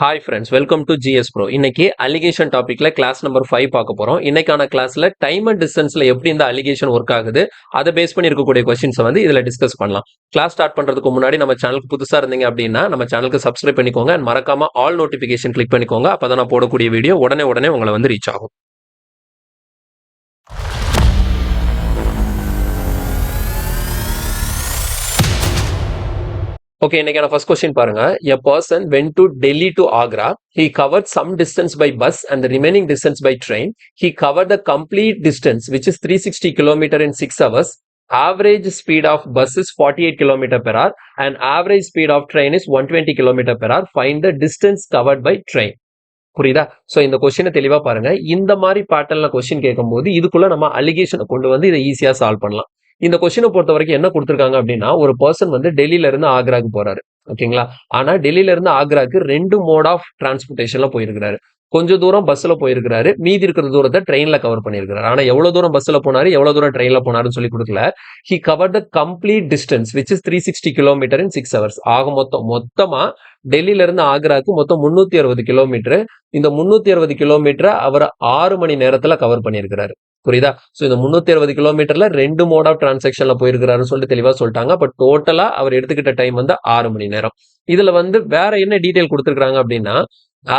Hi friends, welcome to GS bro. இன்னைக்கு allegation டாபிக்ல class number 5 பார்க்க போறோம். இன்னைக்கான கிளாஸ்ல டைம் அண்ட் டிஸ்டன்ஸ்ல எப்படி இந்த அலிகேஷன் ஒர்க் ஆகுது, அதை பேஸ் பண்ணி இருக்கக்கூடிய கொஸ்டின்ஸை வந்து இதுல டிஸ்கஸ் பண்ணலாம். கிளாஸ் ஸ்டார்ட் பண்றதுக்கு முன்னாடி நம்ம சேனலுக்கு புதுசா இருந்தீங்க அப்படின்னா நம்ம சேனலுக்கு சப்ஸ்கிரைப் பண்ணிக்கோங்க and மறக்காம ஆல் நோட்டிபிகேஷன் கிளிக் பண்ணிக்கோங்க. அப்பதான் நான் போடக்கூடிய வீடியோ உடனே உங்களை வந்து ரீச் ஆகும். Okay, இன்னைக்கான ஃபர்ஸ்ட் கொஸ்டின் பாருங்க. A person went to Delhi to Agra. He covered some distance by bus and the remaining distance by train. He covered the complete distance, which is 360 km in 6 hours. Average speed of bus is 48 km per hour and average speed of train is 120 km per hour. Find the distance covered by train. புரியுதா? So இந்த கொஸ்டினை தெளிவா பாருங்க. இந்த மாதிரி பேட்டர்ன்ல question கேட்கும்போது இதுக்குள்ள நம்ம அலிகேஷனை கொண்டு வந்து இதை ஈஸியா சால்வ் பண்ணலாம். இந்த கொஸ்டினை பொறுத்த வரைக்கும் என்ன கொடுத்திருக்காங்க அப்படின்னா, ஒரு பர்சன் வந்து டெல்லியில இருந்து ஆக்ராக்கு போறாரு. ஓகேங்களா? ஆனா டெல்லியில இருந்து ஆக்ராக்கு 2 மோட் ஆஃப் டிரான்ஸ்போர்டேஷன்ல போயிருக்கிறாரு. கொஞ்சம் தூரம் பஸ்ல போயிருக்கிறாரு, மீதி இருக்கிற தூரத்தை ட்ரெயின்ல கவர் பண்ணியிருக்கிறாரு. ஆனா எவ்வளவு தூரம் பஸ்ல போனாரு, எவ்வளவு தூரம் ட்ரெயின்ல போனாருன்னு சொல்லி கொடுக்கல. He cover the complete distance which is 360 kilometre in 6 hours. ஆக மொத்தமா டெல்லியில இருந்து ஆக்ராக்கு மொத்தம் 360 கிலோமீட்டர். இந்த 360 கிலோமீட்டரை அவர் 6 மணி நேரத்துல கவர் பண்ணியிருக்கிறாரு. புரியுதா? சோ இந்த 360 கிலோமீட்டர்ல 2 மோட் ஆஃப் டிரான்சாக்ஷன்ல போயிருக்கிறாருன்னு சொல்லிட்டு தெளிவா சொல்லிட்டாங்க. பட் டோட்டலா அவர் எடுத்துக்கிட்ட டைம் வந்து 6 மணி நேரம். இதுல வந்து வேற என்ன டீடைல் கொடுத்திருக்காங்க அப்படின்னா,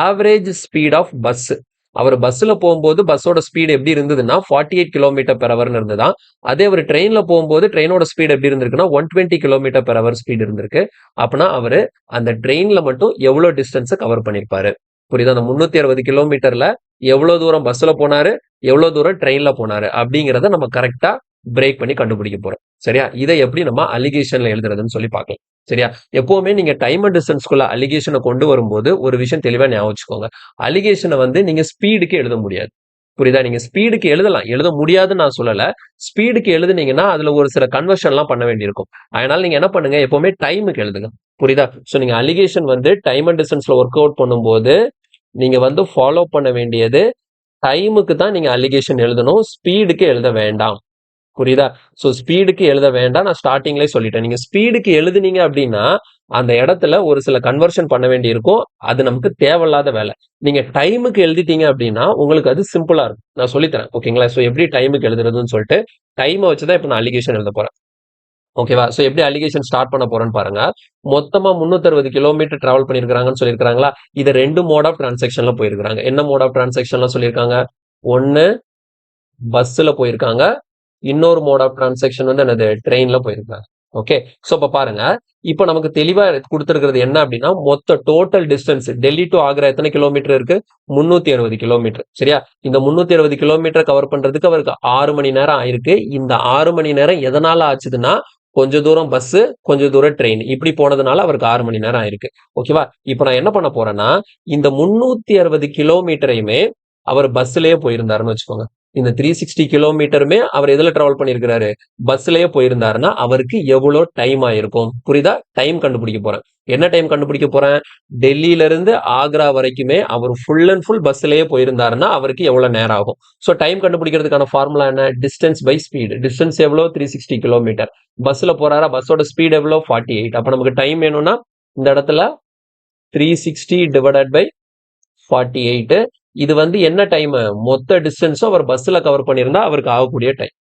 ஆவரேஜ் ஸ்பீட் ஆஃப் பஸ். அவர் பஸ்ல போகும்போது பஸ்ஸோட ஸ்பீட் எப்படி இருந்ததுன்னா 48 கிலோமீட்டர் பெர் ஹவர்னு இருந்ததா. அதே அவர் ட்ரெயின்ல போகும்போது ட்ரெயினோட ஸ்பீட் எப்படி இருந்திருக்குன்னா 120 கிலோமீட்டர் பெர் ஹவர் ஸ்பீட் இருந்திருக்கு. அப்படின்னா அவரு அந்த ட்ரெயின்ல மட்டும் எவ்வளவு டிஸ்டன்ஸை கவர் பண்ணிருப்பாரு. புரியுதா? அந்த 360 கிலோமீட்டர்ல எவ்வளவு தூரம் பஸ்ல போனாரு, எவ்வளவு தூரம் ட்ரெயின்ல போனாரு அப்படிங்கறத நம்ம கரெக்டா பிரேக் பண்ணி கண்டுபிடிக்க போறோம். சரியா? இதை எப்படி நம்ம அலிகேஷன்ல எழுதுறதுன்னு சொல்லி பார்க்கலாம். சரியா? எப்பவுமே நீங்க டைம் அண்ட் டிஸ்டன்ஸ்குள்ள அலிகேஷனை கொண்டு வரும்போது ஒரு விஷயம் தெளிவா ஞாபகம் வச்சுக்கோங்க. அலிகேஷனை வந்து நீங்க ஸ்பீடுக்கு எழுத முடியாது. புரியுதா? நீங்க ஸ்பீடுக்கு எழுதலாம், எழுத முடியாதுன்னு நான் சொல்லல. ஸ்பீடுக்கு எழுதுனீங்கன்னா அதுல ஒரு சில கன்வர்ஷன் எல்லாம் பண்ண வேண்டியிருக்கும். அதனால நீங்க என்ன பண்ணுங்க, எப்பவுமே டைமுக்கு எழுதுங்க. புரியுதா? சோ நீங்க அலிகேஷன் வந்து டைம் அண்ட் டிஸ்டன்ஸ்ல ஒர்க் அவுட் பண்ணும்போது நீங்க வந்து ஃபாலோ பண்ண வேண்டியது டைமுக்கு தான் நீங்க அலிகேஷன் எழுதணும், ஸ்பீடுக்கு எழுத வேண்டாம். புரியுதா? சோ ஸ்பீடுக்கு எழுத வேண்டாம், நான் ஸ்டார்டிங்லேயே சொல்லிட்டேன். நீங்க ஸ்பீடுக்கு எழுதுனீங்க அப்படின்னா அந்த இடத்துல ஒரு சில கன்வர்ஷன் பண்ண வேண்டி இருக்கும். அது நமக்கு தேவையில்லாத வேலை. நீங்க டைமுக்கு எழுதிட்டீங்க அப்படின்னா உங்களுக்கு அது சிம்பிளா இருக்கும். நான் சொல்லித்தரேன். ஓகேங்களா? சோ எப்படி டைமுக்கு எழுதுறதுன்னு சொல்லிட்டு டைமை வச்சுதான் இப்ப நான் அலிகேஷன் எழுத போறேன். ஓகேவா? சோ எப்படி அலிகேஷன் ஸ்டார்ட் பண்ண போறேன்னு பாருங்க. மொத்தமா 360 கிலோமீட்டர் டிராவல் பண்ணிருக்காங்கன்னு சொல்லியிருக்காங்களா. இது 2 மோட் ஆஃப் டிரான்சாக்ஷன்ல போயிருக்காங்க. என்ன மோட் ஆஃப் டிரான்சாக்ஷன்ல சொல்லியிருக்காங்க? ஒன்னு பஸ்ல போயிருக்காங்க, இன்னொரு மோட் ஆஃப் டிரான்சாக்ஷன் வந்து என்னது, ட்ரெயின்ல போயிருக்காங்க. ஓகே, சோ இப்ப பாருங்க, இப்ப நமக்கு தெளிவா கொடுத்திருக்கிறது என்ன அப்படின்னா, மொத்த total distance Delhi to Agra எத்தனை கிலோமீட்டர் இருக்கு? 360 கிலோமீட்டர். சரியா? இந்த 360 கிலோமீட்டர் கவர் பண்றதுக்கு அவருக்கு 6 மணி நேரம் ஆயிருக்கு. இந்த 6 மணி நேரம் எதனால ஆச்சுதுன்னா, கொஞ்ச தூரம் பஸ், கொஞ்ச தூரம் ட்ரெயின், இப்படி போனதுனால அவருக்கு 6 மணி நேரம் ஆயிருக்கு. ஓகேவா? இப்ப நான் என்ன பண்ண போறேன்னா, இந்த 360 கிலோமீட்டரையுமே அவர் பஸ்லயே போயிருந்தாருன்னு வச்சுக்கோங்க. இந்த 360 கிலோமீட்டருமே அவர் எதுல டிராவல் பண்ணிருக்கிறாரு? பஸ்லயே போயிருந்தாருன்னா அவருக்கு எவ்வளவு டைம் ஆயிருக்கும்? புரியுதா? டைம் கண்டுபிடிக்க போறேன். என்ன டைம் கண்டுபிடிக்க போறேன்? டெல்லியில இருந்து ஆக்ரா வரைக்குமே அவர் ஃபுல் அண்ட் ஃபுல் பஸ்லயே போயிருந்தாருன்னா அவருக்கு எவ்வளவு நேரம் ஆகும்? சோ டைம் கண்டுபிடிக்கிறதுக்கான ஃபார்முலா என்ன? Distance by speed. டிஸ்டன்ஸ் எவ்வளவு? 360 கிலோமீட்டர். பஸ்ல போறாரா? பஸ்ஸோட ஸ்பீட் எவ்வளவு? 48. அப்ப நமக்கு டைம் வேணும்னா இந்த இடத்துல 360 டிவைடட் பை 48. இது வந்து என்ன டைம்? மொத்த டிஸ்டன்ஸும் அவர் பஸ்ல கவர் பண்ணியிருந்தா அவருக்கு ஆகக்கூடிய டைம்.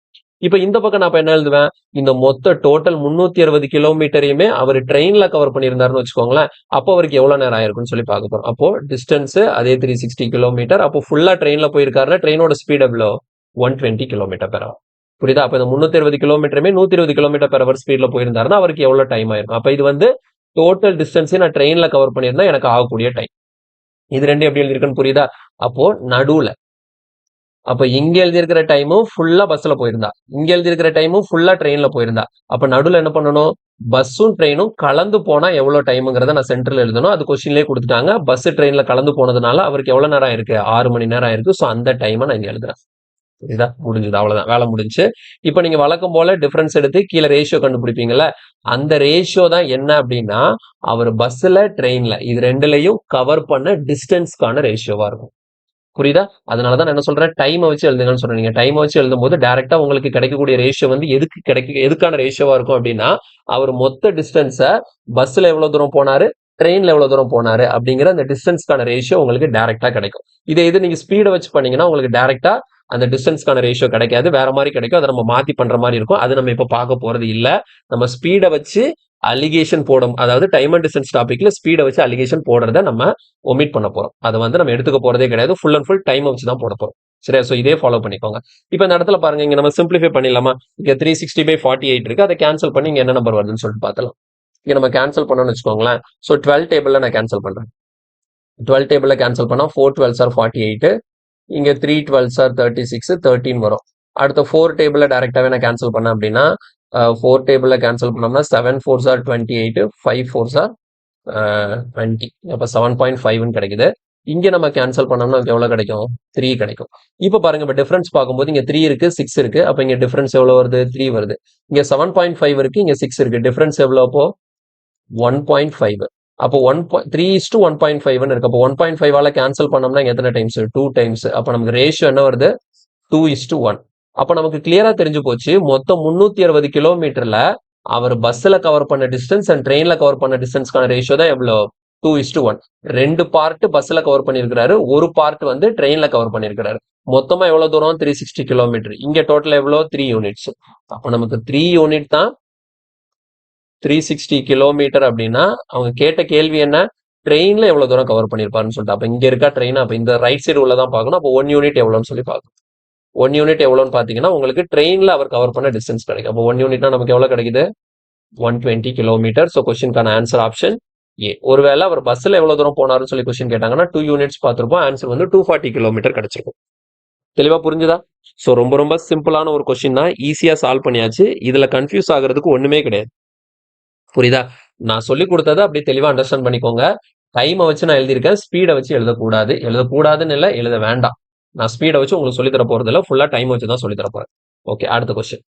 இப்ப இந்த பக்கம் நான் என்ன எழுதுவேன்? இந்த மொத்த டோட்டல் 360 கிலோமீட்டரையுமே அவர் ட்ரெயின்ல கவர் பண்ணியிருந்தாருன்னு வச்சுக்கோங்களேன். அப்போ அவருக்கு எவ்வளவு நேரம் ஆயிருக்குன்னு சொல்லி பார்க்க போறோம். அப்போ டிஸ்டன்ஸ் அதே 360 கிலோமீட்டர். அப்போ ஃபுல்லா ட்ரெயின்ல போயிருக்காருன்னா ட்ரெயினோட ஸ்பீட் எவ்வளோ? 120 கிலோமீட்டர் பெர் ஹவர். புரியுதா? அப்ப இந்த 360 கிலோமீட்டருமே 120 கிலோமீட்டர் பெர் ஹவர் ஸ்பீட்ல போயிருந்தாருன்னா அவருக்கு எவ்வளவு டைம் ஆயிருக்கும்? அப்ப இது வந்து டோட்டல் டிஸ்டன்ஸே நான் ட்ரெயின்ல கவர் பண்ணியிருந்தா எனக்கு ஆகக்கூடிய டைம். இது ரெண்டு எப்படி எழுதிருக்குன்னு புரியுதா? அப்போ நடுவுல, அப்ப இங்க எழுதியிருக்கிற டைமும் ஃபுல்லா பஸ்ல போயிருந்தா, இங்க எழுதியிருக்கிற டைமும் ஃபுல்லா ட்ரெயின்ல போயிருந்தா, அப்ப நடுவுல என்ன பண்ணணும்? பஸ்ஸும் ட்ரெயினும் கலந்து போனா எவ்வளவு டைம்ங்கிறத நான் சென்டர்ல எழுதணும். அது கொஸ்டின்லயே கொடுத்துட்டாங்க. பஸ் ட்ரெயின்ல கலந்து போனதுனால அவருக்கு எவ்வளவு நேரம் இருக்கு? 6 மணி நேரம் இருக்கு. சோ அந்த டைமை நான் இங்க எழுதுறேன். இதா முடிஞ்சது, அவ்வளவுதான், வேலை முடிஞ்சு. இப்ப நீங்க வழக்கம் போல டிஃபரன்ஸ் எடுத்து கீழே ரேஷியோ கண்டுபிடிப்பீங்கல்ல, அந்த ரேஷியோ தான் என்ன அப்படின்னா அவர் பஸ்ல ட்ரெயின்ல இது ரெண்டுலயும் கவர் பண்ண டிஸ்டன்ஸ்க்கான ரேஷியோவா இருக்கும். புரியுதா? அதனாலதான் நான் என்ன சொல்றேன், டைமை வச்சு எழுதுங்கன்னு சொல்றேன். நீங்க டைமை வச்சு எழுதும் போது டைரக்டா உங்களுக்கு கிடைக்கக்கூடிய ரேஷியோ வந்து எதுக்கான ரேஷியோவா இருக்கும் அப்படின்னா, அவர் மொத்த டிஸ்டன்ஸ பஸ்ல எவ்வளவு தூரம் போனாரு, ட்ரெயின்ல எவ்வளவு தூரம் போனாரு அப்படிங்கிற அந்த டிஸ்டன்ஸ்க்கான ரேஷியோ உங்களுக்கு டைரக்டா கிடைக்கும். இதே இது நீங்க ஸ்பீடை வச்சு பண்ணீங்கன்னா உங்களுக்கு டைரக்டா அந்த டிஸ்டன்ஸ்க்கான ரேஷியோ கிடைக்காது, வேற மாதிரி கிடைக்கும். அதை நம்ம மாத்தி பண்ற மாதிரி இருக்கும். அது நம்ம இப்ப பார்க்க போறது இல்ல. நம்ம ஸ்பீடை வச்சு அலிகேஷன் போடும், அதாவது டைம் அண்ட் டிஸ்டன்ஸ் டாபிக்ல ஸ்பீடை வச்சு அலிகேஷன் போடுறத நம்ம ஒமிட் பண்ண போறோம். அதை வந்து நம்ம எடுத்துக்க போறதே கிடையாது. ஃபுல் அண்ட் ஃபுல் டைம் வச்சு தான் போட போறோம். சரியா? ஸோ இதே ஃபாலோ பண்ணிக்கோங்க. இப்போ இந்த இடத்துல பாருங்க, இங்க நம்ம சிம்பிளிஃபை பண்ணிடலாமா? இங்க 360/48 இருக்கு. அதை கேன்சல் பண்ணி இங்க என்ன நம்பர் வருதுன்னு சொல்லிட்டு பார்த்தலாம். இங்க நம்ம கேன்சல் பண்ணோம்னு வச்சுக்கோங்களேன். ஸோ 12 டேபிள்ல நான் கேன்சல் பண்றேன். 12 டேபிள்ல கேன்சல் பண்ணா 4 12s are 48, இங்க 3 12s are 36, 13 வரும். அடுத்த 4 டேபிள்ல டைரக்டாவே நான் கேன்சல் பண்ணேன் அப்படின்னா 4 டேபிள்ல கேன்சல் பண்ணோம்னா 7 4s are 28, 5 4s are 20, அப்ப 7.5 கிடைக்குது. இங்க நம்ம கேன்சல் பண்ணோம்னா நமக்கு எவ்வளவு கிடைக்கும்? 3 கிடைக்கும். இப்ப பாருங்க, இப்ப டிஃபரன்ஸ் பார்க்கும்போது இங்க 3 இருக்கு, 6 இருக்கு. அப்ப இங்க டிஃபரன்ஸ் எவ்வளவு வருது? 3 வருது. இங்க 7.5 இருக்கு, இங்க 6 இருக்கு. டிஃபரன்ஸ் எவ்வளவு? அப்போ 1.5. அப்போ 3:1.5 இருக்கு. அப்போ 1.5 கேன்சல் பண்ணோம்னா எத்தனை டைம்ஸ்? 2 டைம்ஸ். அப்ப நமக்கு ரேஷியோ என்ன வருது? 2:1. அப்ப நமக்கு கிளியரா தெரிஞ்சு போச்சு, மொத்தம் 360 கிலோமீட்டர்ல அவர் பஸ்ல கவர் பண்ண டிஸ்டன்ஸ் அண்ட் ட்ரெயின்ல கவர் பண்ண டிஸ்டன்ஸ்க்கான ரேஷியோ தான் எவ்வளவு? 2:1. 2 பார்ட் பஸ்ல கவர் பண்ணிருக்காரு, ஒரு பார்ட் வந்து ட்ரெயின்ல கவர் பண்ணிருக்காரு. மொத்தமா எவ்வளவு தூரம்? 360 கிலோமீட்டர். இங்க டோட்டல் எவ்வளவு? 3 யூனிட்ஸ். அப்ப நமக்கு 3 யூனிட் தான் 360 கிலோமீட்டர். அப்படின்னா அவங்க கேட்ட கேள்வி என்ன? ட்ரெயின்ல எவ்வளவு தூரம் கவர் பண்ணிருப்பாருன்னு சொல்லிட்டு. அப்ப இங்க இருக்கா ட்ரெயின், அப்ப இந்த ரைட் சைடு உள்ளதான் பார்க்கணும். அப்போ 1 யூனிட் எவ்வளவுன்னு சொல்லி பார்க்கணும். 1 யூனிட் எவ்வளவுன்னு பாத்தீங்கன்னா உங்களுக்கு ட்ரெயின்ல அவர் கவர் பண்ண டிஸ்டன்ஸ் கிடைக்கும். அப்போ 1 யூனிட்னா நமக்கு எவ்வளவு கிடைக்குது? 120 கிலோமீட்டர். ஸோ கொஸ்டின்கான ஆன்சர் ஆப்ஷன் ஏ. ஒருவேளை அவர் பஸ்ல எவ்வளவு தூரம் போனாருன்னு சொல்லி கொஸ்டின் கேட்டாங்கன்னா 2 யூனிட்ஸ் பார்த்திருப்போம். ஆன்சர் வந்து 240 கிலோமீட்டர் கிடைச்சிருக்கும். தெளிவா புரிஞ்சுதா? ஸோ ரொம்ப ரொம்ப சிம்பிளான ஒரு கொஸ்டின் தான், ஈஸியா சால்வ் பண்ணியாச்சு. இதுல கன்ஃபியூஸ் ஆகுறதுக்கு ஒண்ணுமே கிடையாது. புரியுதா? நான் சொல்லி கொடுத்ததை அப்படியே தெளிவா அண்டர்ஸ்டாண்ட் பண்ணிக்கோங்க. டைமை வச்சு நான் எழுதியிருக்கேன், ஸ்பீடை வச்சு எழுதக்கூடாது. எழுதக்கூடாதுன்னு இல்லை, எழுத வேண்டாம். நான் ஸ்பீடை வச்சு உங்களுக்கு சொல்லி தர போறது இல்லை, ஃபுல்லா டைம் வச்சு தான் சொல்லி தர போறேன். ஓகே, அடுத்த கொஸ்டின்.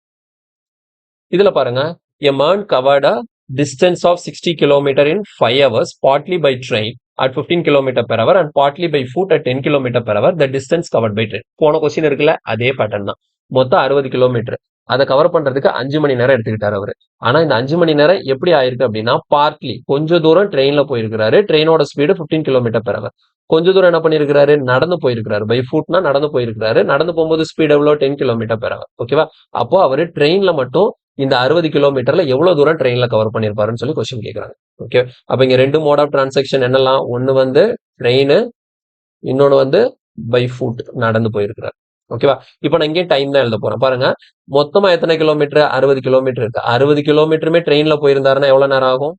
இதுல பாருங்க, a man covered a distance of 60 km in 5 hours, partly by train at 15 km per hour and partly by foot at 10 km per hour. The distance covered by train. போன question இருக்குல்ல, அதே pattern தான். மொத்தம் 60 kilometre. அதை cover பண்றதுக்கு 5 மணி நேரம் எடுத்துக்கிட்டாரு அவரு. ஆனா இந்த 5 மணி நேரம் எப்படி ஆயிருக்கு அப்படின்னா, பார்ட்லி கொஞ்ச தூரம் ட்ரெயின்ல போயிருக்கிறாரு. ட்ரெயினோட ஸ்பீடு 15 km per hour. கொஞ்ச தூரம் என்ன பண்ணிருக்காரு? நடந்து போயிருக்காரு. பை ஃபுட்னா நடந்து போயிருக்காரு. நடந்து போகும்போது ஸ்பீடு எவ்வளவு? 10 km per hour. ஓகேவா? அப்போ அவரு ட்ரெயின்ல மட்டும் இந்த 60 கிலோமீட்டர்ல எவ்வளவு தூரம் ட்ரெயின்ல கவர் பண்ணிருப்பாருன்னு சொல்லி கொஸ்டின் கேட்கறாங்க. ஓகே, அப்ப இங்க 2 மோட் ஆஃப் டிரான்சாக்ஷன் என்னலாம்? ஒன்னு வந்து ட்ரெயின், இன்னொன்னு வந்து பை ஃபுட், நடந்து போயிருக்கிறார். ஓகேவா? இப்ப நான் இங்கே டைம் தான் எழுத போறேன். பாருங்க, மொத்தமா எத்தனை கிலோமீட்டர்? 60 கிலோமீட்டர் இருக்கு. 60 கிலோமீட்டருமே ட்ரெயின்ல போயிருந்தாருன்னா எவ்வளவு நேரம் ஆகும்?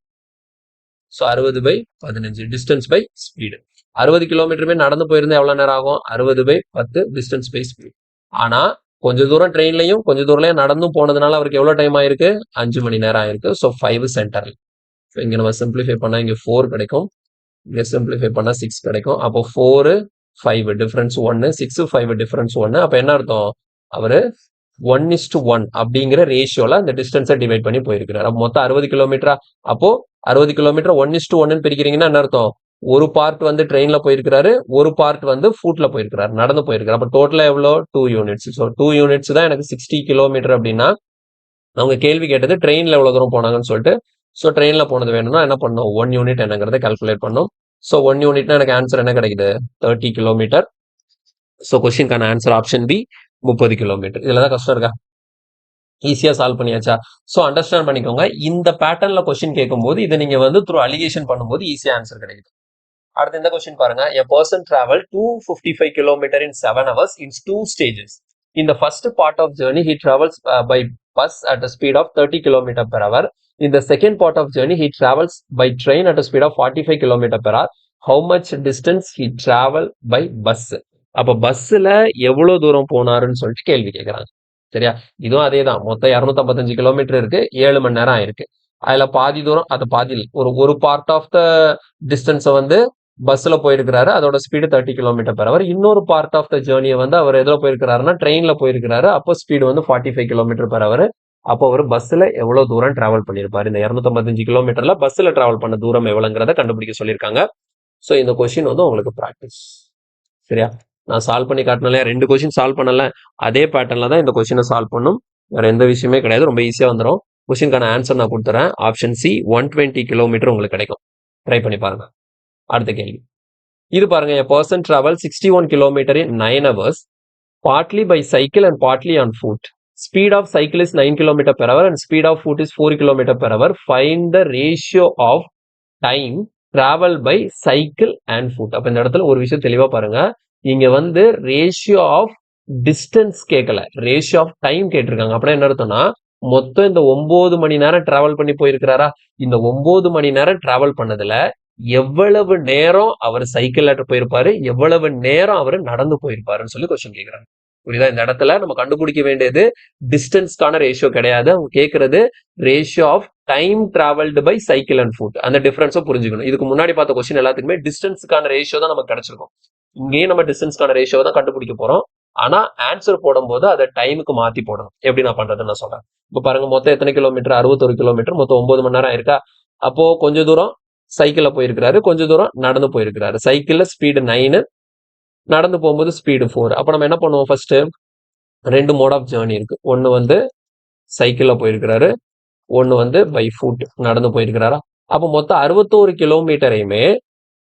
So 60/15 distance by speed. 60 கிலோமீட்டருமே நடந்து போயிருந்தா எவ்வளவு நேரம் ஆகும்? 60/10 டிஸ்டன்ஸ் பை ஸ்பீடு. ஆனா கொஞ்ச தூரம் ட்ரெயின்லையும் கொஞ்ச தூரம்லயும் நடந்தும் போனதுனால அவருக்கு எவ்வளவு டைம் ஆயிருக்கு? 5 மணி நேரம் ஆயிருக்கு. So 5 centre. இங்க நம்ம சிம்பிளிஃபை பண்ணா இங்க 4 கிடைக்கும், இங்க சிம்பிளிஃபை பண்ணா 6 கிடைக்கும். அப்போ 4 5 டிஃபரன்ஸ் 1, 6 5 டிஃபரன்ஸ் 1. அப்ப என்ன அர்த்தம்? அவரு 1:1 அப்படிங்கிற ரேஷியோல அந்த டிஸ்டன்ஸை டிவைட் பண்ணி போயிருக்கிறார். அப்போ மொத்தம் 60 கிலோமீட்டரா? அப்போ 60 கிலோமீட்டர் 1:1 பிரிக்கிறீங்கன்னா என்ன அர்த்தம்? ஒரு பார்ட் வந்து ட்ரெயின்ல போயிருக்கிறாரு, ஒரு பார்ட் வந்து ஃபுட்ல போயிருக்கிறாரு, நடந்து போயிருக்காரு. அப்ப டோட்டலா எவ்வளோ? 2 யூனிட்ஸ். ஸோ 2 யூனிட்ஸ் தான் எனக்கு 60 கிலோமீட்டர். அப்படின்னா அவங்க கேள்வி கேட்டது ட்ரெயின்ல எவ்வளவு தூரம் போனாங்கன்னு சொல்லிட்டு. ஸோ ட்ரெயின்ல போனது வேணும்னா என்ன பண்ணும்? 1 யூனிட் என்னங்கிறத கால்குலேட் பண்ணும். ஸோ 1 யூனிட்னா எனக்கு ஆன்சர் என்ன கிடைக்குது? 30 கிலோமீட்டர். ஸோ கொஸ்டின்கான ஆன்சர் ஆப்ஷன் பி, 30 கிலோமீட்டர். இதுலதான் கஷ்டம் இருக்கா? ஈஸியா சால்வ் பண்ணியாச்சா? ஸோ அண்டர்ஸ்டாண்ட் பண்ணிக்கோங்க. இந்த பேட்டர்ன்ல கொஸ்டின் கேட்கும்போது இதை நீங்க வந்து த்ரூ அலிகேஷன் பண்ணும்போது ஈஸியா ஆன்சர் கிடைக்குது. அடுத்து இந்த கொஸ்டின் பாருங்க, a person traveled 255 km in 7 hours in 2 stages. In the first part of journey he travels by bus at a speed of 30 km per hour. In the second part of journey he travels by train at a speed of 45 km per hour. How much distance he travel by bus? அப்ப பஸ்ல எவ்வளவு தூரம் போனாருன்னு சொல்லிட்டு கேள்வி கேட்கறாங்க. சரியா? இதுவும் அதே தான். மொத்தம் 255 கிலோமீட்டர் இருக்கு, 7 மணி நேரம் ஆயிருக்கு. அதுல பாதி தூரம், அது பாதி ஒரு பார்ட் ஆஃப் த டிஸ்டன்ஸை வந்து பஸ்ல போயிருக்கிறாரு, அதோட ஸ்பீடு 30 km per hour. இன்னொரு பார்ட் ஆஃப் த ஜேர்னியை வந்து அவர் எதுல போயிருக்கிறாருன்னா ட்ரெயின்ல போயிருக்கிறாரு. அப்போ ஸ்பீடு வந்து 45 km per hour. அப்போ அவர் பஸ்ல எவ்வளவு தூரம் டிராவல் பண்ணிருப்பாரு? இந்த 255 கிலோமீட்டர்ல பஸ்ல டிராவல் பண்ண தூரம் எவ்வளவுங்கிறத கண்டுபிடிக்க சொல்லியிருக்காங்க. ஸோ இந்த கொஸ்டின் வந்து உங்களுக்கு ப்ராக்டிஸ். சரியா? நான் சால்வ் பண்ணி காட்டினாலே 2 கொஸ்டின் சால்வ் பண்ணல, அதே பேட்டர்ல தான் இந்த கொஸ்டினை சால்வ் பண்ணும். வேற எந்த விஷயமே கிடையாது, ரொம்ப ஈஸியா வந்துடும். கொஸ்டினுக்கான ஆன்சர் நான் கொடுத்துறேன். ஆப்ஷன் சி, 120 கிலோமீட்டர் உங்களுக்கு கிடைக்கும். ட்ரை பண்ணி பாருங்க. அடுத்த கேள்வி இது பாருங்க. a person travel 61 km in 9 hours partly by cycle and partly on foot. Speed of cycle is 9 km per hour and speed of foot is 4 km per hour. Find the ratio of time travel by cycle and foot. அப்ப இந்த இடத்துல ஒரு விஷயம் தெளிவா பாருங்க. இங்க வந்து ratio of distance கேட்கல, ரேஷியோ ஆஃப் டைம் கேட்டிருக்காங்க. அப்படின்னா என்ன அர்த்தம்னா மொத்தம் இந்த 9 மணி நேரம் டிராவல் பண்ணி போயிருக்கிறாரா, இந்த 9 மணி நேரம் டிராவல் பண்ணதுல எவ்வளவு நேரம் அவர் சைக்கிள்ல போயிருப்பாரு, எவ்வளவு நேரம் அவர் நடந்து போயிருப்பாருன்னு சொல்லி கொஸ்டின் கேட்கிறாங்க. புரியுதா? இந்த இடத்துல நம்ம கண்டுபிடிக்க வேண்டியது டிஸ்டன்ஸ்க்கான ரேஷியோ கிடையாது. அவங்க கேட்கறது ratio of time travelled by cycle and foot. அந்த டிஃபரன்ஸை புரிஞ்சுக்கணும். இதுக்கு முன்னாடி பார்த்த கொஸ்டின் எல்லாத்துக்குமே டிஸ்டன்ஸ்க்கான ரேஷியோ தான் நமக்கு கிடைச்சிருக்கும். இங்கேயும் நம்ம டிஸ்டன்ஸ்க்கான ரேஷியோ தான் கண்டுபிடிக்க போறோம். ஆனா ஆன்சர் போடும்போது அதை டைமுக்கு மாத்தி போடணும். எப்படி நான் பண்றதுன்னு நான் சொல்றேன். இப்ப பாருங்க, மொத்தம் எத்தனை கிலோமீட்டர்? 61 கிலோமீட்டர். மொத்தம் 9 மணி நேரம் இருக்கா. அப்போ கொஞ்ச தூரம் சைக்கிள்ல போயிருக்கிறாரு, கொஞ்ச தூரம் நடந்து போயிருக்கிறாரு. சைக்கிள்ல ஸ்பீடு 9, நடந்து போகும்போது ஸ்பீடு 4. அப்ப நம்ம என்ன பண்ணுவோம்? ஃபர்ஸ்ட் 2 மோட் ஆஃப் ஜேர்னி இருக்கு. ஒன்னு வந்து சைக்கிள்ல போயிருக்கிறாரு, ஒன்னு வந்து பை ஃபுட் நடந்து போயிருக்கிறாரா. அப்ப மொத்தம் 61 கிலோமீட்டரையுமே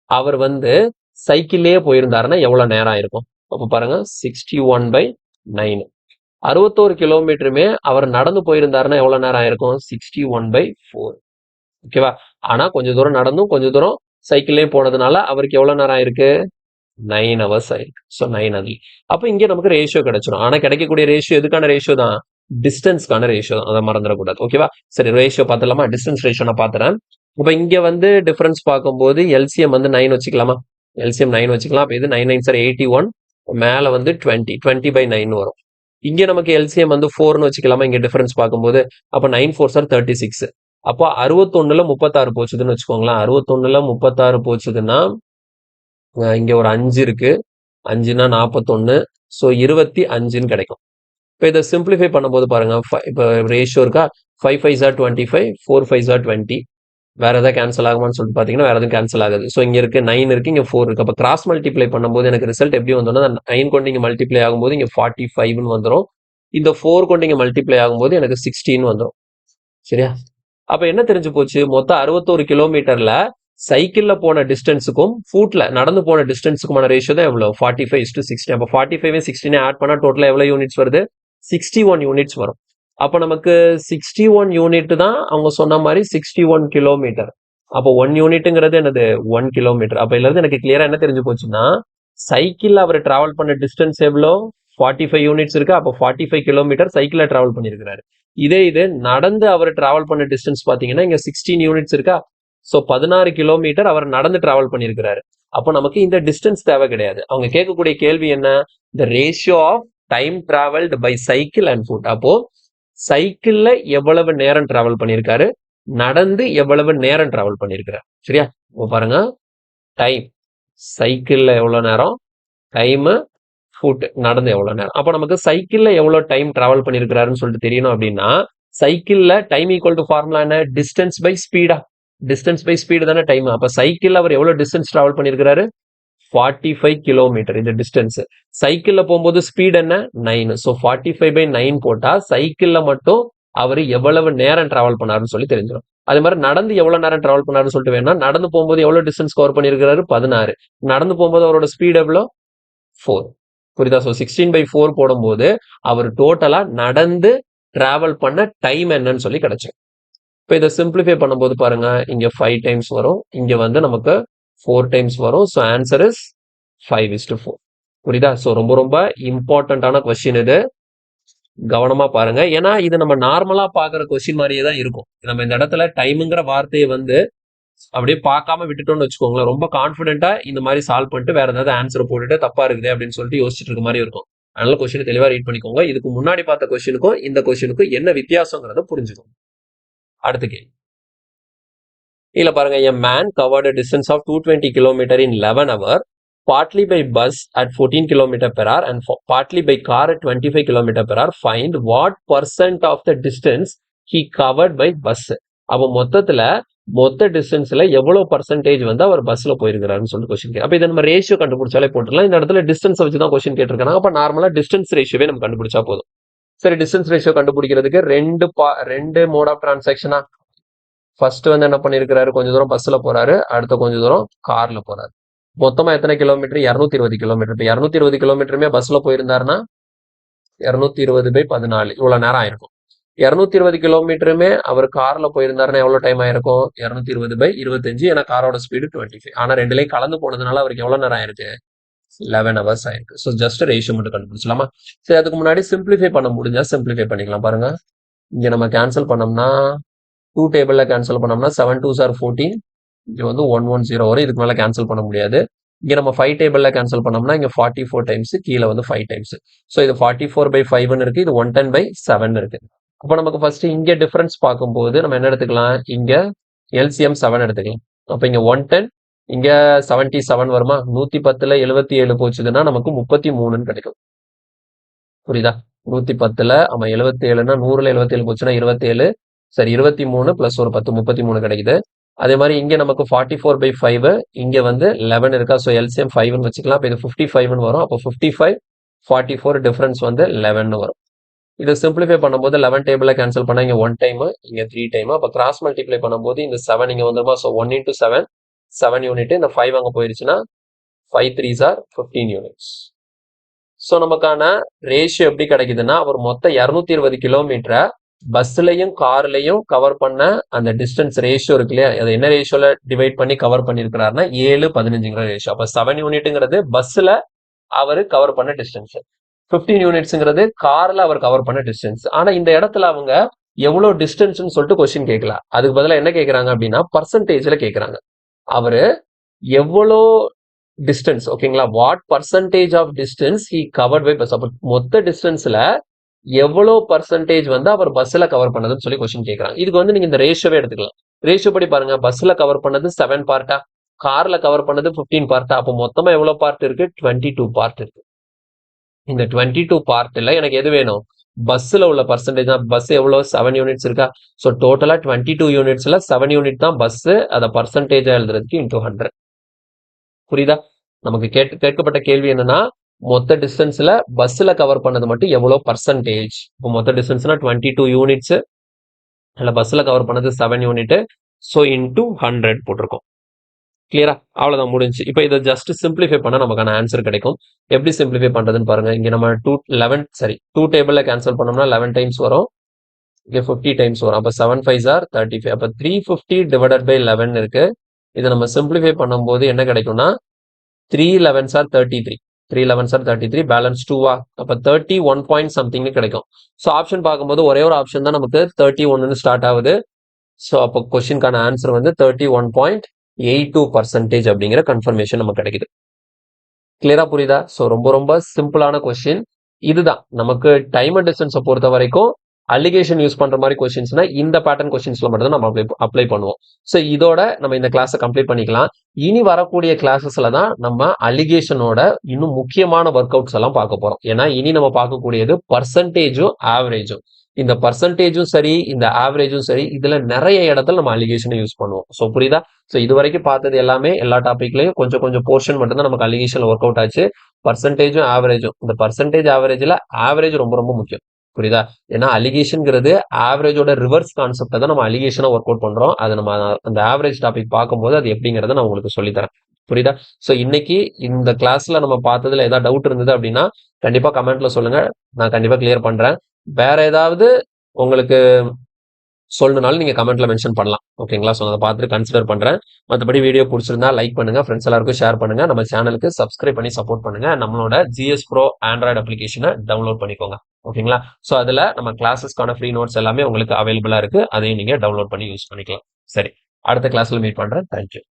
அவர் வந்து சைக்கிள்லயே போயிருந்தாருன்னா எவ்வளவு நேரம் ஆயிருக்கும்? அப்ப பாருங்க, 61/9. 61 கிலோமீட்டருமே அவர் நடந்து போயிருந்தாருன்னா எவ்வளவு நேரம் ஆயிருக்கும்? 61/4. ஓகேவா? ஆனா கொஞ்ச தூரம் நடந்தும் கொஞ்ச தூரம் சைக்கிள்லயும் போனதுனால அவருக்கு எவ்வளவு நேரம் ஆயிருக்கு? 9 hours ஆயிருக்கு. ஸோ 9 அது. அப்ப இங்க நமக்கு ரேஷியோ கிடைச்சிடும். ஆனா கிடைக்கக்கூடிய ரேஷியோ எதுக்கான ரேஷியோ தான்? டிஸ்டன்ஸ்க்கான ரேஷியோ தான். அதை மறந்துடக்கூடாது. ஓகேவா? சரி, ரேஷியோ பார்த்துலாமா? டிஸ்டன்ஸ் ரேஷியோ நான் பார்த்துறேன். இப்ப இங்க வந்து டிஃபரன்ஸ் பார்க்கும்போது எல்சிஎம் வந்து 9 வச்சுக்கலாமா? எல்சிஎம் 9 வச்சுக்கலாம். அப்ப இது 9 9 சார் 81, மேல வந்து 20, 20/9 வரும். இங்க நமக்கு எல்சிஎம் வந்து 4ன்னு வச்சுக்கலாமா? இங்க டிஃபரன்ஸ் பார்க்கும்போது அப்ப 9 4 சார் 36. அப்போ 61ல 36 போச்சுதுன்னு வச்சுக்கோங்களேன். 61ல 36 போச்சுதுன்னா இங்க ஒரு 5 இருக்கு. 5னா 41, ஸோ 25ன்னு கிடைக்கும். இப்போ இதை சிம்பிளிஃபை பண்ணும்போது பாருங்க, இப்போ ரேஷியோ இருக்கா, 5 5 ஆர் 25, 4 5 ஆர் 20. வேற ஏதாவது கேன்சல் ஆகுமான்னு சொல்லிட்டு பார்த்தீங்கன்னா வேற எதுவும் கேன்சல் ஆகுது. ஸோ இங்க இருக்கு 9 இருக்கு, இங்க 4 இருக்கு. அப்போ கிராஸ் மல்டிப்ளை பண்ணும்போது எனக்கு ரிசல்ட் எப்படி வந்தோம்னா 9 கொண்டு இங்க மல்டிப்ளை ஆகும்போது இங்க 45ன்னு வந்துடும். இந்த 4 கொண்டு இங்க மல்டிப்ளை ஆகும்போது எனக்கு 16 வந்துடும். சரியா? அப்ப என்ன தெரிஞ்சு போச்சு? மொத்தம் 61 கிலோமீட்டர்ல சைக்கிள்ல போன டிஸ்டன்ஸுக்கும் ஃபுட்ல நடந்து போன டிஸ்டன்ஸுக்குமான ரேஷியோ தான் எவ்வளவு? 45:16. அப்ப 45 16 ஆட் பண்ணா டோட்டலா எவ்வளவு யூனிட்ஸ் வருது? 61 யூனிட்ஸ் வரும். அப்ப நமக்கு 61 யூனிட் தான் அவங்க சொன்ன மாதிரி 61 கிலோமீட்டர். அப்போ 1 யூனிட்ங்கிறது என்னது? 1 கிலோமீட்டர். அப்ப இதுல இருந்து எனக்கு கிளியரா என்ன தெரிஞ்சு போச்சுன்னா, சைக்கிள்ல அவர் டிராவல் பண்ண டிஸ்டன்ஸ் எவ்வளோ? 45 யூனிட்ஸ் இருக்கு. அப்போ 45 கிலோமீட்டர் சைக்கிள்ல டிராவல் பண்ணியிருக்கிறாரு. இது நடந்து அவர் டிராவல் பண்ண டிஸ்டன்ஸ் பாத்தீங்கன்னா இங்க 16 யூனிட்ஸ் இருக்கா. ஸோ 16 கிலோமீட்டர் அவர் நடந்து டிராவல் பண்ணியிருக்கிறாரு. அப்போ நமக்கு இந்த டிஸ்டன்ஸ் தேவை கிடையாது. அவங்க கேட்கக்கூடிய கேள்வி என்ன? The ratio of time travelled by cycle and foot. அப்போ சைக்கிள்ல எவ்வளவு நேரம் டிராவல் பண்ணியிருக்காரு, நடந்து எவ்வளவு நேரம் டிராவல் பண்ணியிருக்கிறார். சரியா? இப்போ பாருங்க, டைம் சைக்கிள்ல எவ்வளவு நேரம், டைம் ஃபுட் நடந்து எவ்வளவு நேரம். அப்போ நமக்கு சைக்கிள்ல எவ்வளவு டைம் டிராவல் பண்ணியிருக்கிறாருன்னு சொல்லிட்டு தெரியணும். அப்படின்னா சைக்கிள்ல டைம் ஈக்குவல் டு ஃபார்முலா என்ன? டிஸ்டன்ஸ் பை ஸ்பீடா. டிஸ்டன்ஸ் பை ஸ்பீடு தானே டைம். அப்ப சைக்கிள்ல அவர் எவ்வளவு டிஸ்டன்ஸ் டிராவல் பண்ணியிருக்கிறாரு? 45 கிலோமீட்டர். இது டிஸ்டன்ஸ். சைக்கிள்ல போகும்போது ஸ்பீட் என்ன? 9. ஸோ 45/9 போட்டா சைக்கிள்ல மட்டும் அவர் எவ்வளவு நேரம் டிராவல் பண்ணாருன்னு சொல்லி தெரிஞ்சிடும். அதே மாதிரி நடந்து எவ்வளவு நேரம் டிராவல் பண்ணாருன்னு சொல்லிட்டு வேணா, நடந்து போகும்போது எவ்வளவு டிஸ்டன்ஸ் கவர் பண்ணியிருக்கிறாரு? 16. நடந்து போகும்போது அவரோட ஸ்பீட் எவ்வளோ? 4. புரியுதா? ஸோ 16/4 போடும்போது அவர் டோட்டலா நடந்து டிராவல் பண்ண டைம் என்னன்னு சொல்லி கிடைச்சு. இப்போ இதை சிம்பிளிஃபை பண்ணும்போது பாருங்க, இங்க 5 டைம்ஸ் வரும், இங்க வந்து நமக்கு 4 டைம்ஸ் வரும். So answer is 5:4. புரியுதா? ஸோ ரொம்ப ரொம்ப இம்பார்ட்டன்டான கொஸ்டின் இது. கவனமா பாருங்க. ஏன்னா இது நம்ம நார்மலா பாக்குற கொஸ்டின் மாதிரியே தான் இருக்கும். நம்ம இந்த இடத்துல டைமுங்கிற வார்த்தையை வந்து அப்படியே பார்க்காம விட்டுட்டோம்னு வச்சுக்கோங்களேன். ரொம்ப கான்ஃபிடென்ட்டா இந்த மாதிரி சால்வ் பண்ணிட்டு வேற ஏதாவது ஆன்சர் போட்டுட்டு தப்பா இருக்குது அப்படின்னு சொல்லிட்டு யோசிச்சுட்டு இருக்க மாதிரி இருக்கும். அதனால கொஸ்டின் தெளிவா ரீட் பண்ணிக்கோங்க. இதுக்கு முன்னாடி பார்த்த கொஸ்டினுக்கும் இந்த கொஸ்டினுக்கும் என்ன வித்தியாசங்கிறத புரிஞ்சுக்கோங்க. அடுத்த கேள்வி இல்ல பாருங்க, a man covered a distance of 220 km in 11 hours, partly by bus at 14 km per hour and partly by car at 25 km per hour. Find what percent of the distance he covered by bus. அப்போ மொத்த டிஸ்டன்ஸ்ல எவ்வளவு percentage வந்து அவர் பஸ்ல போயிருக்கிறாருன்னு சொல்லிட்டு question கேட்க. அப்ப இதை நம்ம ரேஷியோ கண்டுபிடிச்சாலே போட்டுடலாம். இந்த இடத்துல டிஸ்டன்ஸ் வச்சுதான் கொஸ்டின் கேட்டிருக்காங்க. அப்ப நார்மலா டிஸ்டன்ஸ் ரேஷியோவே நம்ம கண்டுபிடிச்சா போதும். சரி, டிஸ்டன்ஸ் ரேஷியோ கண்டுபிடிக்கிறதுக்கு ரெண்டு மோட் ஆஃப் டிரான்சாக்ஷனா ஃபர்ஸ்ட் வந்து என்ன பண்ணியிருக்கிறாரு, கொஞ்சம் தூரம் பஸ்ல போறாரு, அடுத்த கொஞ்சம் தூரம் கார்ல போறாரு. மொத்தமா எத்தனை கிலோமீட்டர்? 220 கிலோமீட்டர். இப்போ 220 கிலோமீட்டருமே பஸ்ல போயிருந்தாருன்னா 220/14 இவ்வளவு நேரம் ஆயிருக்கும். 220 கிலோமீட்டருமே அவர் கார்ல போயிருந்தாருன்னா எவ்வளவு டைம் ஆயிருக்கும்? 220/25. ஏன்னா காரோட ஸ்பீடு 25. ஆனா ரெண்டுலையும் கலந்து போனதுனால அவருக்கு எவ்வளவு நேரம் ஆயிருக்கு? 11 hours ஆயிருக்கு. ஸோ ஜஸ்ட் ரேஷியோ மட்டும் கண்டுபிடிச்சலாமா? சரி, அதுக்கு முன்னாடி சிம்பிளிஃபை பண்ண முடிஞ்சா சிம்பிளிஃபை பண்ணிக்கலாம். பாருங்க, இங்க நம்ம கேன்சல் பண்ணோம்னா 2 டேபிள்ல கேன்சல் பண்ணோம்னா 7 2s are 14. இங்க வந்து 110 வரும். இதுக்கு மேல கேன்சல் பண்ண முடியாது. இங்க நம்ம 5 டேபிள்ல கேன்சல் பண்ணோம்னா இங்க 44 டைம்ஸ், கீழே வந்து 5 டைம்ஸ். ஸோ இது 44/5 இருக்கு, இது 110/7 இருக்கு. அப்போ நமக்கு ஃபர்ஸ்ட் இங்க டிஃபரன்ஸ் பார்க்கும்போது நம்ம என்ன எடுத்துக்கலாம்? இங்க LCM 7 எடுத்துக்கலாம். அப்ப இங்க 110, இங்க 77 வருமா? 110ல 77 போச்சுதுன்னா நமக்கு 33ன்னு கிடைக்கும். புரியுதா? 110ல ஆமா 77ன்னா 100ல 77 போச்சுன்னா 27. சரி, 23 பிளஸ் ஒரு 10 33 கிடைக்குது. அதே மாதிரி இங்க நமக்கு 44/5, இங்க வந்து 11 இருக்கா? ஸோ LCM 5ன்னு வச்சுக்கலாம். அப்போ இது 55ன்னு வரும். அப்போ 55 44 டிஃபரன்ஸ் வந்து 11 வரும். இதை சிம்பிளிஃபை பண்ணும்போது 11 டேபிள்ல கேன்சல் பண்ணா இங்க 1 டைம், இங்க 3 டைம். அப்போ கிராஸ் மல்டிப்ளை பண்ணும்போது இந்த 7 இங்க வந்துருமா? So 1 into 7 7 unit. இந்த 5 அங்க போயிருச்சுன்னா 5 3s are 15 யூனிட்ஸ். ஸோ நமக்கான ரேஷியோ எப்படி கிடைக்குதுன்னா, அவர் மொத்த 220 கிலோமீட்டரை பஸ்லயும் கார்லயும் கவர் பண்ண அந்த டிஸ்டன்ஸ் ரேஷியோ இருக்கு இல்லையா, அதை என்ன ரேஷியோல டிவைட் பண்ணி கவர் பண்ணிருக்கிறாருன்னா 7:15ங்கிற ரேஷியோ. அப்ப 7 யூனிட்ங்கிறது பஸ்ல அவரு கவர் பண்ண டிஸ்டன்ஸ், 15 யூனிட்ஸ்ங்கிறது கார்ல அவர் கவர் பண்ண டிஸ்டன்ஸ். ஆனா இந்த இடத்துல அவங்க எவ்வளவு டிஸ்டன்ஸ்னு சொல்லிட்டு கொஸ்டின் கேட்கல. அதுக்கு பதிலா என்ன கேட்கறாங்க அப்படின்னா பர்சன்டேஜ்ல கேட்கறாங்க. அவரு எவ்வளோ டிஸ்டன்ஸ், ஓகேங்களா, what percentage of distance he covered by bus. அப்போ மொத்த டிஸ்டன்ஸ்ல எவ்வளோ பர்சன்டேஜ் வந்து அவர் பஸ்ல கவர் பண்ணதுன்னு சொல்லி கொஸ்டின் கேட்கறாங்க. இதுக்கு வந்து நீங்க இந்த ரேஷியோவே எடுத்துக்கலாம். ரேஷியோ படி பாருங்க, பஸ்ல கவர் பண்ணது 7 பார்ட்டா, கார்ல கவர் பண்ணது 15 பார்ட்டா. அப்போ மொத்தமா எவ்வளவு பார்ட் இருக்கு? 22 பார்ட் இருக்கு. இந்த 22 பார்ட்ல எனக்கு எது வேணும்? பஸ்ல உள்ள பர்சன்டேஜ் தான். பஸ் எவ்வளவு? 7 யூனிட்ஸ் இருக்கா? ஸோ டோட்டலா 22 யூனிட்ஸ்ல 7 யூனிட் தான் பஸ். அதை பர்சன்டேஜா எழுதுறதுக்கு இன்டூ 100. புரியுதா? நமக்கு கேட்கப்பட்ட கேள்வி என்னன்னா, மொத்த டிஸ்டன்ஸ்ல பஸ்ல கவர் பண்ணது மட்டும் எவ்வளவு பர்சன்டேஜ். இப்போ மொத்த டிஸ்டன்ஸ்னா 22 யூனிட்ஸ், இல்ல பஸ்ல கவர் பண்ணது 7 யூனிட். ஸோ இன்டூ 100 போட்டிருக்கோம். கிளியரா? அவ்வளவுதான், முடிஞ்சு. இப்போ இதை ஜஸ்ட் சிம்பிளிஃபை பண்ணா நமக்கான ஆன்சர் கிடைக்கும். எப்படி சிம்பிளிஃபை பண்றதுன்னு பாருங்க. இங்க நம்ம 2 டேபிள்ல கேன்சல் பண்ணோம்னா 11 டைம்ஸ் வரும், இங்க 50 டைம்ஸ் வரும். அப்ப 7 5s are 35. அப்ப 350 டிவைடட் பை 11 இருக்கு. இதை நம்ம சிம்பிளிஃபை பண்ணும்போது என்ன கிடைக்கும்னா 3 11s are 33. 3 11s are 33, balance 2வா? அப்ப 31 பாயிண்ட் சம்திங்னு கிடைக்கும். ஸோ ஆப்ஷன் பார்க்கும்போது ஒரே ஒரு ஆப்ஷன் தான் நமக்கு 31ன்னு ஸ்டார்ட் ஆகுது. ஸோ அப்போ கொஸ்டின்கான ஆன்சர் வந்து 31.82% அப்படிங்கிற கன்ஃபர்மேஷன் நமக்கு கிடைக்குது. கிளியரா புரியுதா? ஸோ ரொம்ப ரொம்ப சிம்பிளான கொஸ்டின். இதுதான் நமக்கு டைம் அண்ட் டிஸ்டன்ஸை பொறுத்த வரைக்கும் அலிகேஷன் யூஸ் பண்ற மாதிரி கொஸ்டின்ஸ்னா இந்த பேட்டர்ன் கொஸ்டின்ஸ்ல மட்டும் தான் நம்ம அப்ளை பண்ணுவோம். ஸோ இதோட நம்ம இந்த கிளாஸை கம்ப்ளீட் பண்ணிக்கலாம். இனி வரக்கூடிய கிளாஸஸ்ல தான் நம்ம அலிகேஷனோட இன்னும் முக்கியமான ஒர்க் அவுட்ஸ் எல்லாம் பார்க்க போறோம். ஏன்னா இனி நம்ம பார்க்கக்கூடியது பர்சன்டேஜும் ஆவரேஜும். இந்த பர்சன்டேஜும் சரி, இந்த ஆவரேஜும் சரி, இதுல நிறைய இடத்துல நம்ம அலிகேஷனை யூஸ் பண்ணுவோம். ஸோ புரியுதா? ஸோ இது வரைக்கும் பார்த்தது எல்லாமே எல்லா டாபிக்லயும் கொஞ்சம் கொஞ்சம் போர்ஷன் மட்டும் தான் நமக்கு அலிகேஷன்ல ஒர்க் அவுட் ஆச்சு. பர்சன்டேஜும் ஆவரேஜும், இந்த பர்சன்டேஜ் ஆவரேஜ்ல ஆவரேஜ் ரொம்ப ரொம்ப முக்கியம். புரியுதா? ஏன்னா அலிகேஷன்ங்கிறது ஆவரேஜோட ரிவர்ஸ் கான்செப்டை தான் நம்ம அலிகேஷனை ஒர்க் அவுட் பண்றோம். அது நம்ம அந்த ஆவரேஜ் டாபிக் பார்க்கும்போது அது எப்படிங்கிறத நான் உங்களுக்கு சொல்லித்தரேன். புரியுதா? ஸோ இன்னைக்கு இந்த கிளாஸ்ல நம்ம பார்த்ததுல ஏதாவது டவுட் இருந்தது அப்படின்னா கண்டிப்பா கமெண்ட்ல சொல்லுங்க, நான் கண்டிப்பா கிளியர் பண்றேன். வேற ஏதாவது உங்களுக்கு சொல்லணும்னாலும் நீங்க கமெண்ட்ல மென்ஷன் பண்ணலாம். ஓகேங்களா? ஸோ அதை பார்த்துட்டு கன்சிடர் பண்றேன். மற்றபடி வீடியோ பிடிச்சிருந்தா லைக் பண்ணுங்க, ஃப்ரெண்ட்ஸ் எல்லாருக்கும் ஷேர் பண்ணுங்க, நம்ம சேனலுக்கு சப்ஸ்கிரைப் பண்ணி சப்போர்ட் பண்ணுங்க. நம்மளோட GS Pro ஆண்ட்ராய்டு அப்ளிகேஷனை டவுன்லோட் பண்ணிக்கோங்க. ஓகேங்களா? ஸோ அதுல நம்ம கிளாஸஸ்க்கான ஃப்ரீ நோட்ஸ் எல்லாமே உங்களுக்கு அவைலபிளா இருக்கு. அதையும் நீங்க டவுன்லோட் பண்ணி யூஸ் பண்ணிக்கலாம். சரி, அடுத்த கிளாஸ்ல மீட் பண்றேன். தேங்க்யூ.